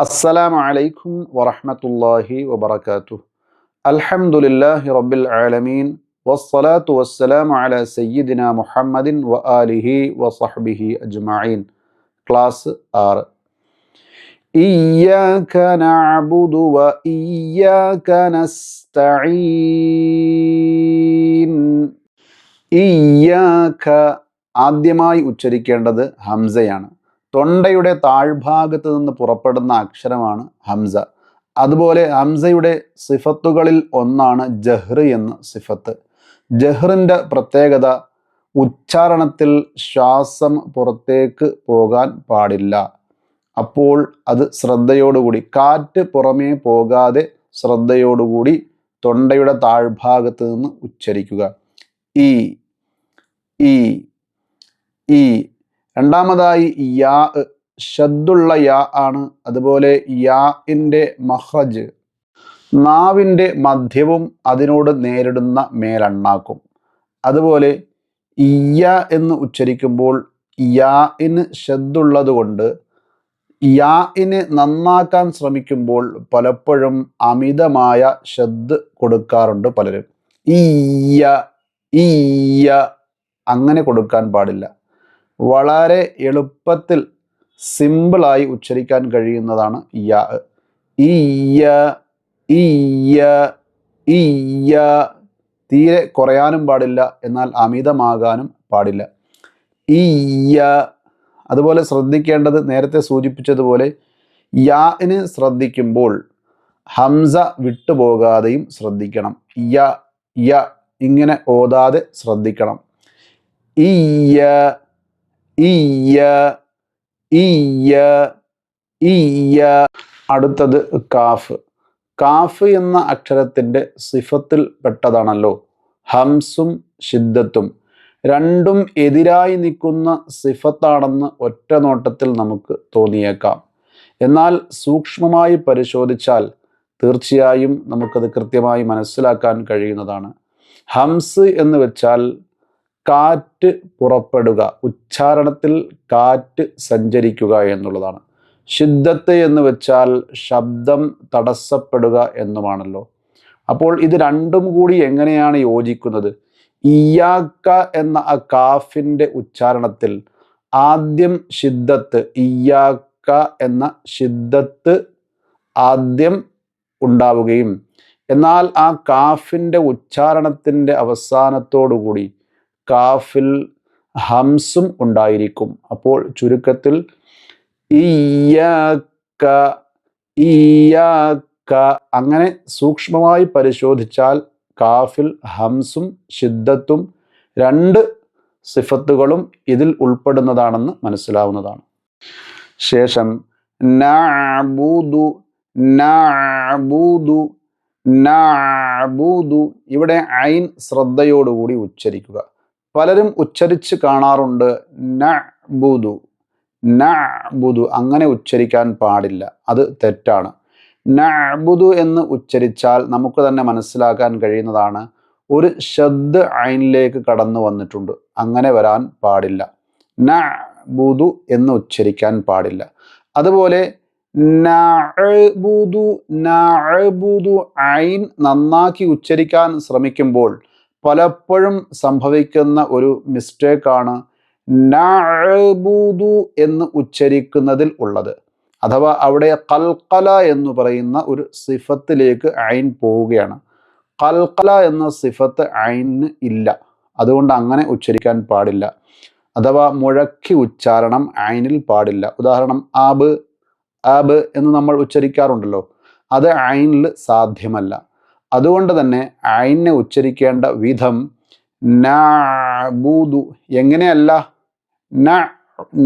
السلام عليكم ورحمة الله وبركاته. الحمد لله رب العالمين والصلاة والسلام على سيدنا محمد وآله وصحبه أجمعين. Class 6. إياك نعبد وإياك نستعين. إياك ആദ്യമായി ഉച്ചരിക്കേണ്ടത് ഹംസയാണ്. തൊണ്ടയുടെ താഴ്ഭാഗത്ത് നിന്ന് പുറപ്പെടുന്ന അക്ഷരമാണ് ഹംസ. അതുപോലെ ഹംസയുടെ സിഫത്തുകളിൽ ഒന്നാണ് ജഹ്ർ എന്ന സിഫത്ത്. ജഹ്റിൻ്റെ പ്രത്യേകത ഉച്ചാരണത്തിൽ ശ്വാസം പുറത്തേക്ക് പോകാൻ പാടില്ല. അപ്പോൾ അത് ശ്രദ്ധയോടുകൂടി, കാറ്റ് പുറമേ പോകാതെ ശ്രദ്ധയോടുകൂടി തൊണ്ടയുടെ താഴ്ഭാഗത്ത് നിന്ന് ഉച്ചരിക്കുക. ഈ ഈ ഈ രണ്ടാമതായി യാ, ഷദ്ദുള്ള യാ ആണ്. അതുപോലെ യാഇൻ്റെ മഖ്റജ്, നാവിൻ്റെ മധ്യവും അതിനോട് നേരിടുന്ന മേലണ്ണാക്കും. അതുപോലെ ഇയ്യ എന്ന് ഉച്ചരിക്കുമ്പോൾ യാഇന് ഷദ്ദുള്ളത് കൊണ്ട് യാഇന് നന്നാക്കാൻ ശ്രമിക്കുമ്പോൾ പലപ്പോഴും അമിതമായ ഷദ്ദ് കൊടുക്കാറുണ്ട് പലരും. ഈയ ഈയ അങ്ങനെ കൊടുക്കാൻ പാടില്ല. വളരെ എളുപ്പത്തിൽ സിമ്പിളായി ഉച്ചരിക്കാൻ കഴിയുന്നതാണ് യാ. ഈയ ഈയ ഈയ. തീരെ കുറയാനും പാടില്ല, എന്നാൽ അമിതമാകാനും പാടില്ല. ഈയ. അതുപോലെ ശ്രദ്ധിക്കേണ്ടത്, നേരത്തെ സൂചിപ്പിച്ചതുപോലെ യാന് ശ്രദ്ധിക്കുമ്പോൾ ഹംസ വിട്ടുപോകാതെയും ശ്രദ്ധിക്കണം. യ യ ഇങ്ങനെ ഓതാതെ ശ്രദ്ധിക്കണം. ഈയ ഈയ ഈയ ഈയ. അടുത്തത് കാഫ്. കാഫ് എന്ന അക്ഷരത്തിൻ്റെ സിഫത്തിൽ പെട്ടതാണല്ലോ ഹംസും ഷിദ്ദത്തും. രണ്ടും എതിരായി നിൽക്കുന്ന സിഫത്താണെന്ന് ഒറ്റ നോട്ടത്തിൽ നമുക്ക് തോന്നിയേക്കാം. എന്നാൽ സൂക്ഷ്മമായി പരിശോധിച്ചാൽ തീർച്ചയായും നമുക്കത് കൃത്യമായി മനസ്സിലാക്കാൻ കഴിയുന്നതാണ്. ഹംസ് എന്ന് വെച്ചാൽ കാറ്റ് പുറപ്പെടുക, ഉച്ചാരണത്തിൽ കാറ്റ് സഞ്ചരിക്കുക എന്നുള്ളതാണ്. ഷിദ്ദത്ത് എന്ന് വെച്ചാൽ ശബ്ദം തടസ്സപ്പെടുക എന്നുമാണല്ലോ. അപ്പോൾ ഇത് രണ്ടും കൂടി എങ്ങനെയാണ് യോജിക്കുന്നത്? ഇയ്യാക്ക എന്ന ആ കാഫിൻ്റെ ഉച്ചാരണത്തിൽ ആദ്യം ഷിദ്ദത്ത്, ഇയ്യാക്ക എന്ന ഷിദ്ദത്ത് ആദ്യം ഉണ്ടാവുകയും എന്നാൽ ആ കാഫിൻ്റെ ഉച്ചാരണത്തിൻ്റെ അവസാനത്തോടുകൂടി കാഫിൽ ഹംസും ഉണ്ടായിരിക്കും. അപ്പോൾ ചുരുക്കത്തിൽ ഇയ്യാക്ക ഇയ്യാക്ക. അങ്ങനെ സൂക്ഷ്മമായി പരിശോധിച്ചാൽ കാഫിൽ ഹംസും ഷിദ്ദത്തും രണ്ട് സിഫത്തുകളും ഇതിൽ ഉൾപ്പെടുന്നതാണെന്ന് മനസ്സിലാവുന്നതാണ്. ശേഷം നഅബുദു നഅബുദു നഅബുദു. ഇവിടെ ഐൻ ശ്രദ്ധയോടുകൂടി ഉച്ചരിക്കുക. പലരും ഉച്ചരിച്ച് കാണാറുണ്ട് നഅബുദു നഅബുദു. അങ്ങനെ ഉച്ചരിക്കാൻ പാടില്ല, അത് തെറ്റാണ്. നഅബുദു എന്ന് ഉച്ചരിച്ചാൽ നമുക്ക് തന്നെ മനസ്സിലാക്കാൻ കഴിയുന്നതാണ് ഒരു ഷദ്ദ് ഐനിലേക്ക് കടന്നു വന്നിട്ടുണ്ട്. അങ്ങനെ വരാൻ പാടില്ല. നഅബുദു എന്ന് ഉച്ചരിക്കാൻ പാടില്ല. അതുപോലെ നഅബുദു നഅബുദു ഐൻ നന്നാക്കി ഉച്ചരിക്കാൻ ശ്രമിക്കുമ്പോൾ പലപ്പോഴും സംഭവിക്കുന്ന ഒരു മിസ്റ്റേക്കാണ് നഅബുദു എന്ന് ഉച്ചരിക്കുന്നതിൽ ഉള്ളത്. അഥവാ അവിടെ ഖൽഖല എന്ന് പറയുന്ന ഒരു സിഫത്തിലേക്ക് ഐൻ പോവുകയാണ്. ഖൽഖല എന്ന സിഫത്ത് ഐന് ഇല്ല, അതുകൊണ്ട് അങ്ങനെ ഉച്ചരിക്കാൻ പാടില്ല. അഥവാ മുഴക്കി ഉച്ചാരണം ഐനിൽ പാടില്ല. ഉദാഹരണം ആബ് ആബ് എന്ന് നമ്മൾ ഉച്ചരിക്കാറുണ്ടല്ലോ, അത് ഐനിൽ സാധ്യമല്ല. അതുകൊണ്ട് തന്നെ ഐനെ ഉച്ചരിക്കേണ്ട വിധം നഅബുദു എങ്ങനെയല്ല,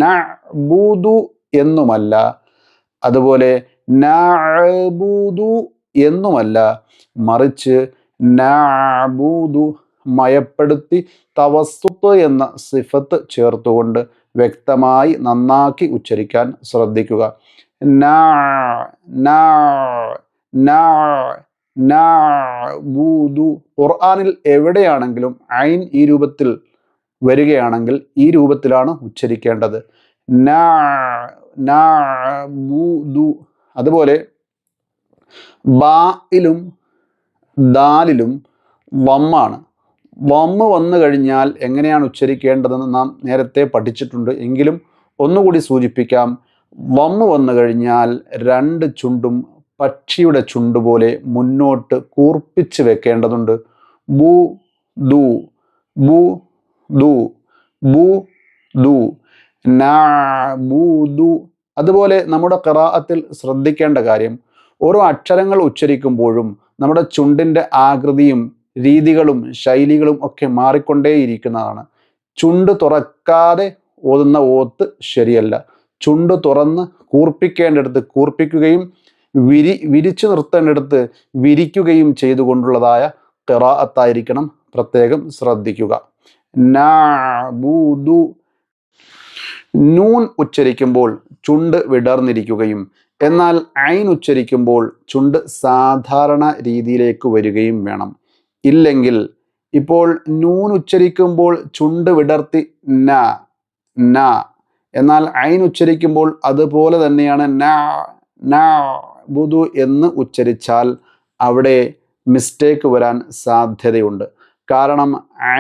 നഅബുദു എന്നുമല്ല, അതുപോലെ നഅബുദു എന്നുമല്ല, മറിച്ച് നഅബുദു മയപ്പെടുത്തി തവസ്സുത്ത് എന്ന സിഫത്ത് ചേർത്തുകൊണ്ട് വ്യക്തമായി നന്നാക്കി ഉച്ചരിക്കാൻ ശ്രദ്ധിക്കുക. നഅബുദു. ഖുർആനിൽ എവിടെയാണെങ്കിലും ഐൻ ഈ രൂപത്തിൽ വരികയാണെങ്കിൽ ഈ രൂപത്തിലാണ് ഉച്ചരിക്കേണ്ടത്. നഅബുദു അതുപോലെ ബായിലും ദാലിലും വമ്മാണ്. വമ്മ് വന്നു കഴിഞ്ഞാൽ എങ്ങനെയാണ് ഉച്ചരിക്കേണ്ടതെന്ന് നാം നേരത്തെ പഠിച്ചിട്ടുണ്ട്. എങ്കിലും ഒന്നുകൂടി സൂചിപ്പിക്കാം. വമ്മ് വന്നു കഴിഞ്ഞാൽ രണ്ട് ചുണ്ടും പക്ഷിയുടെ ചുണ്ട് പോലെ മുന്നോട്ട് കൂർപ്പിച്ച് വെക്കേണ്ടതുണ്ട്. ബു ദു ബു ദു ബു ദു നഅബുദു. അതുപോലെ നമ്മുടെ ഖിറാഅത്തിൽ ശ്രദ്ധിക്കേണ്ട കാര്യം, ഓരോ അക്ഷരങ്ങൾ ഉച്ചരിക്കുമ്പോഴും നമ്മുടെ ചുണ്ടിൻ്റെ ആകൃതിയും രീതികളും ശൈലികളും ഒക്കെ മാറിക്കൊണ്ടേയിരിക്കുന്നതാണ്. ചുണ്ട് തുറക്കാതെ ഓതുന്ന ഓത്ത് ശരിയല്ല. ചുണ്ട് തുറന്ന് കൂർപ്പിക്കേണ്ടടുത്ത് കൂർപ്പിക്കുകയും വിരിച്ചു നിർത്തേണ്ടടുത്ത് വിരിക്കുകയും ചെയ്തുകൊണ്ടുള്ളതായ ഖിറാഅത്തായിരിക്കണം. പ്രത്യേകം ശ്രദ്ധിക്കുക. നഅബുദു. നൂൻ ഉച്ചരിക്കുമ്പോൾ ചുണ്ട് വിടർന്നിരിക്കുകയും എന്നാൽ ഐൻ ഉച്ചരിക്കുമ്പോൾ ചുണ്ട് സാധാരണ രീതിയിലേക്ക് വരികയും വേണം. ഇല്ലെങ്കിൽ ഇപ്പോൾ നൂൻ ഉച്ചരിക്കുമ്പോൾ ചുണ്ട് വിടർത്തി ന ന, എന്നാൽ ഐൻ ഉച്ചരിക്കുമ്പോൾ അതുപോലെ തന്നെയാണ് നഅബുദു എന്ന് ഉച്ചരിച്ചാൽ അവിടെ മിസ്റ്റേക്ക് വരാൻ സാധ്യതയുണ്ട്. കാരണം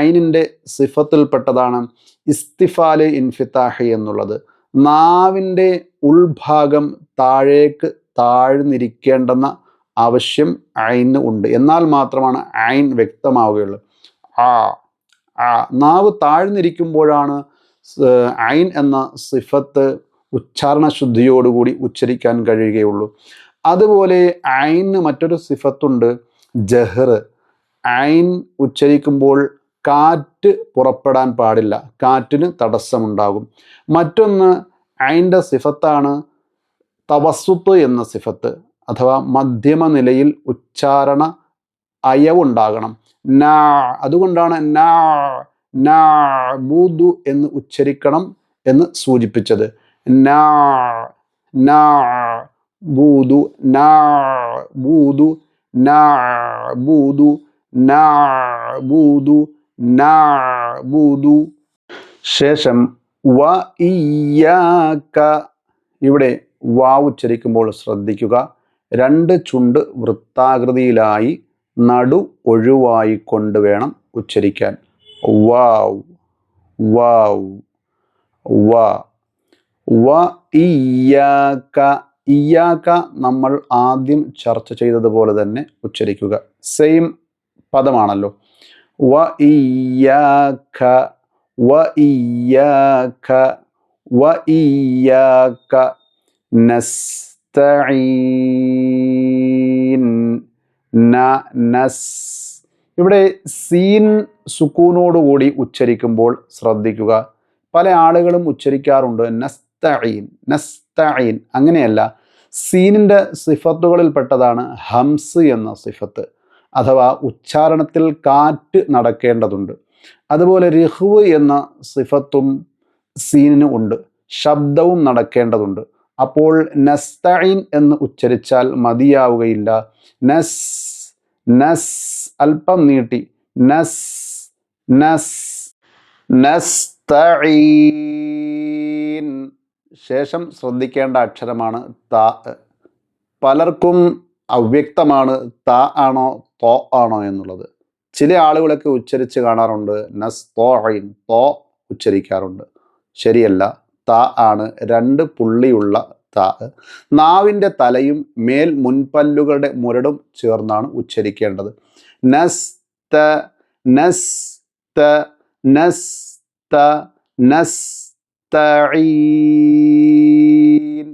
ഐനിൻ്റെ സിഫത്തിൽപ്പെട്ടതാണ് ഇസ്തിഫാല് ഇൻഫിതാഹി എന്നുള്ളത്. നാവിൻ്റെ ഉൾഭാഗം താഴേക്ക് താഴ്ന്നിരിക്കേണ്ടെന്ന ആവശ്യം ഐന് ഉണ്ട്. എന്നാൽ മാത്രമാണ് ഐൻ വ്യക്തമാവുകയുള്ളൂ. ആ ആ നാവ് താഴ്ന്നിരിക്കുമ്പോഴാണ് ഐൻ എന്ന സിഫത്ത് ഉച്ചാരണ ശുദ്ധിയോടുകൂടി ഉച്ചരിക്കാൻ കഴിയുകയുള്ളൂ. അതുപോലെ ഐന് മറ്റൊരു സിഫത്തുണ്ട്, ജഹർ. ഐൻ ഉച്ചരിക്കുമ്പോൾ കാറ്റ് പുറപ്പെടാൻ പാടില്ല, കാറ്റിന് തടസ്സമുണ്ടാകും. മറ്റൊന്ന് ഐൻ്റെ സിഫത്താണ് തവസ്സുത്ത് എന്ന സിഫത്ത്, അഥവാ മധ്യമ നിലയിൽ ഉച്ചാരണ അയവുണ്ടാകണം. അതുകൊണ്ടാണ് നഅബുദു എന്ന് ഉച്ചരിക്കണം എന്ന് സൂചിപ്പിച്ചത്. നഅബുദു നഅബുദു നഅബുദു നഅബുദു നഅബുദു. ശേഷം വ ഇയ്യാക. ഇവിടെ വാവ് ഉച്ചരിക്കുമ്പോൾ ശ്രദ്ധിക്കുക. രണ്ട് ചുണ്ട് വൃത്താകൃതിയിലായി നടു ഒഴിവായി കൊണ്ട് വേണം ഉച്ചരിക്കാൻ. വാവ് വാവ് വ വ ഇയ്യാക. ഇയ്യാക നമ്മൾ ആദ്യം ചർച്ച ചെയ്തതുപോലെ തന്നെ ഉച്ചരിക്കുക. സെയിം പദമാണല്ലോ. വ ഇയ്യാക വ ഇയ്യാക വ ഇയ്യാക നസ്തഈൻ നസ്. ഇവിടെ സീൻ സുക്കൂനോടുകൂടി ഉച്ചരിക്കുമ്പോൾ ശ്രദ്ധിക്കുക. പല ആളുകളും ഉച്ചരിക്കാറുണ്ട് നസ്തഈൻ നസ്തഈൻ. അങ്ങനെയല്ല. സീനിൻ്റെ സിഫത്തുകളിൽപ്പെട്ടതാണ് ഹംസ് എന്ന സിഫത്ത്, അഥവാ ഉച്ചാരണത്തിൽ കാറ്റ് നടക്കേണ്ടതുണ്ട്. അതുപോലെ റിഹ്വ് എന്ന സിഫത്തും സീനിന് ഉണ്ട്, ശബ്ദവും നടക്കേണ്ടതുണ്ട്. അപ്പോൾ നസ്തഈൻ എന്ന് ഉച്ചരിച്ചാൽ മതിയാവുകയില്ല. നസ് നസ് അല്പം നീട്ടി നസ് നസ് നസ്തഈൻ. ശേഷം ശ്രദ്ധിക്കേണ്ട അക്ഷരമാണ് ത. പലർക്കും അവ്യക്തമാണ് ത ആണോ തോ ആണോ എന്നുള്ളത്. ചില ആളുകളൊക്കെ ഉച്ചരിച്ച് കാണാറുണ്ട് നസ്തഈൻ, തോ ഉച്ചരിക്കാറുണ്ട്. ശരിയല്ല, ത ആണ്, രണ്ട് പുള്ളിയുള്ള ത. നാവിൻ്റെ തലയും മേൽ മുൻപല്ലുകളുടെ മുരടും ചേർന്നാണ് ഉച്ചരിക്കേണ്ടത്. നസ്ത നസ്ത നസ്ത നസ്തഈൻ.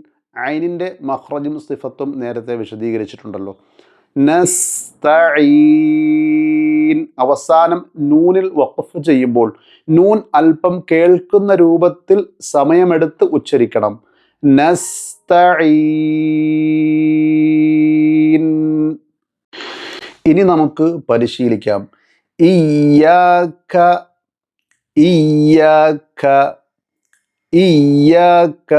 ഐനിൻ്റെ മഖ്റജും സിഫത്തും നേരത്തെ വിശദീകരിച്ചിട്ടുണ്ടല്ലോ. നസ്തഈൻ. അവസാനം നൂനിൽ വഖഫ് ചെയ്യുമ്പോൾ നൂൻ അല്പം കേൾക്കുന്ന രൂപത്തിൽ സമയമെടുത്ത് ഉച്ചരിക്കണം. നസ്തഈൻ. ഇനി നമുക്ക് പരിശീലിക്കാം. ഇയ്യാക ഇയ്യാക ഇയ്യാക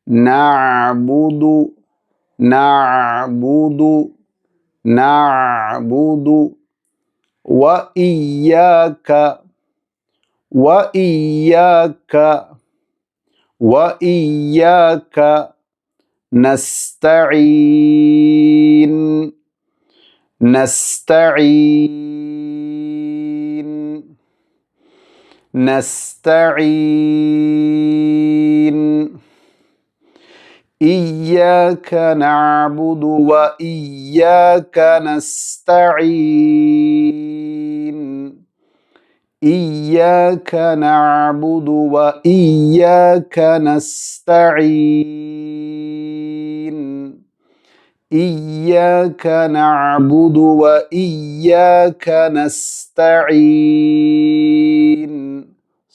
നഅബുദു നഅബുദു നഅബുദു വ ഇയ്യാക വ ഇയ്യാക വ ഇയ്യാക നസ്തഈൻ നസ്തഈൻ നസ്തഈൻ إياك نعبد وإياك نستعين إياك نعبد وإياك نستعين إياك نعبد وإياك نستعين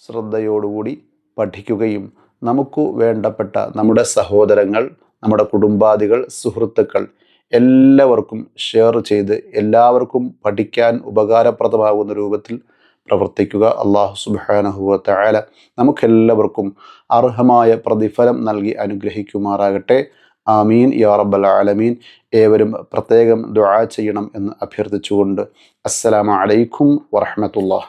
ശ്രദ്ധയോടുകൂടി പഠിക്കുകയും നമുക്ക് വേണ്ടപ്പെട്ട നമ്മുടെ സഹോദരങ്ങൾ, നമ്മുടെ കുടുംബാദികൾ, സുഹൃത്തുക്കൾ എല്ലാവർക്കും ഷെയർ ചെയ്ത് എല്ലാവർക്കും പഠിക്കാൻ ഉപകാരപ്രദമാകുന്ന രൂപത്തിൽ പ്രവർത്തിക്കുക. അല്ലാഹു സുബ്ഹാനഹു വ തആല നമുക്കെല്ലാവർക്കും അർഹമായ പ്രതിഫലം നൽകി അനുഗ്രഹിക്കുമാറാകട്ടെ. ആമീൻ യാ റബ്ബൽ ആലമീൻ. ഏവരും പ്രത്യേകം ദുആ ചെയ്യണം എന്ന് അഭ്യർത്ഥിച്ചുകൊണ്ട് അസ്സലാമു അലൈക്കും വറഹ്മത്തുള്ളാഹി.